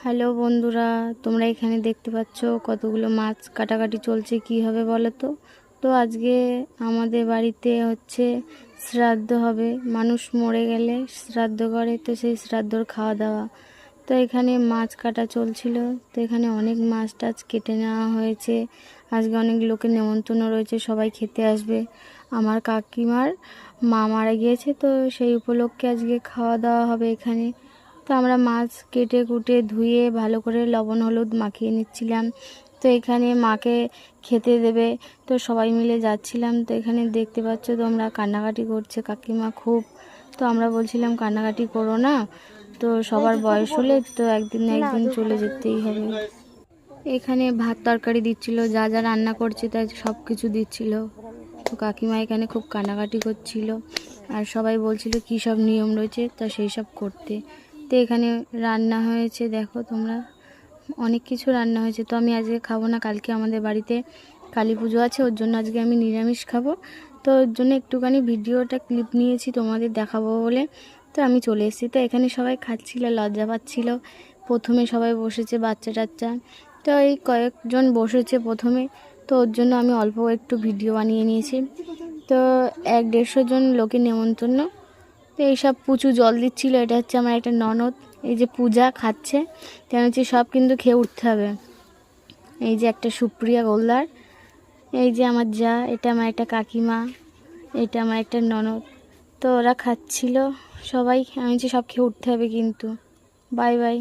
Hello বন্ধুরা, তোমরা এখানে দেখতে পাচ্ছ কতগুলো মাছ কাটাকাটি চলছে। কি হবে বলো তো? তো আজকে আমাদের বাড়িতে হচ্ছে শ্রাদ্ধ হবে। মানুষ মরে গেলে শ্রাদ্ধ করে, তো সেই শ্রাদ্ধর খাওয়া দাওয়া। তো এখানে মাছ কাটা চলছিল। তো এখানে অনেক মাছ টাছ কেটে নেওয়া হয়েছে। আজকে অনেক লোকের নেমন্তন্ন রয়েছে, সবাই খেতে আসবে। আমার কাকিমার মা মারা গিয়েছে, তো সেই উপলক্ষে আজকে খাওয়া দাওয়া হবে এখানে। তো আমরা মাছ কেটে কুটে ধুয়ে ভালো করে লবণ হলুদ মাখিয়ে নিচ্ছিলাম। তো এখানে মাকে খেতে দেবে, তো সবাই মিলে যাচ্ছিলাম। তো এখানে দেখতে পাচ্ছ তোমরা কান্নাকাটি করছে কাকিমা খুব। তো আমরা বলছিলাম কান্নাকাটি করো না, তো সবার বয়স হলে তো একদিন না একদিন চলে যেতেই হবে। এখানে ভাত তরকারি দিচ্ছিল, যা যা রান্না করছে তাই সব কিছু দিচ্ছিল। তো কাকিমা এখানে খুব কান্নাকাটি করছিল, আর সবাই বলছিল কী সব নিয়ম রয়েছে তা সেই সব করতে। তো এখানে রান্না হয়েছে, দেখো তোমরা অনেক কিছু রান্না হয়েছে। তো আমি আজকে খাবো না, কালকে আমাদের বাড়িতে কালী পুজো আছে, ওর জন্য আজকে আমি নিরামিষ খাবো। তো ওর জন্য একটুখানি ভিডিওটা ক্লিপ নিয়েছি তোমাদের দেখাবো বলে। তো আমি চলে এসেছি। তো এখানে সবাই খাচ্ছিল, লজ্জা পাচ্ছিল। প্রথমে সবাই বসেছে বাচ্চা টাচ্চা, তো এই কয়েকজন বসেছে প্রথমে। তো ওর জন্য আমি অল্প একটু ভিডিও বানিয়ে নিয়েছি। তো 100-150 জন লোকের নেমন্তন্ন। তো এইসব পুচু জল দিচ্ছিলো, এটা হচ্ছে আমার একটা ননদ। এই যে পূজা খাচ্ছে, কেন হচ্ছে সব কিন্তু খেয়ে উঠতে হবে। এই যে একটা সুপ্রিয়া গোলদার, এই যে আমার যা, এটা আমার একটা কাকিমা, এটা আমার একটা ননদ। তো ওরা খাচ্ছিল সবাই, আমি যে সব খেয়ে উঠতে হবে কিন্তু। Bye bye.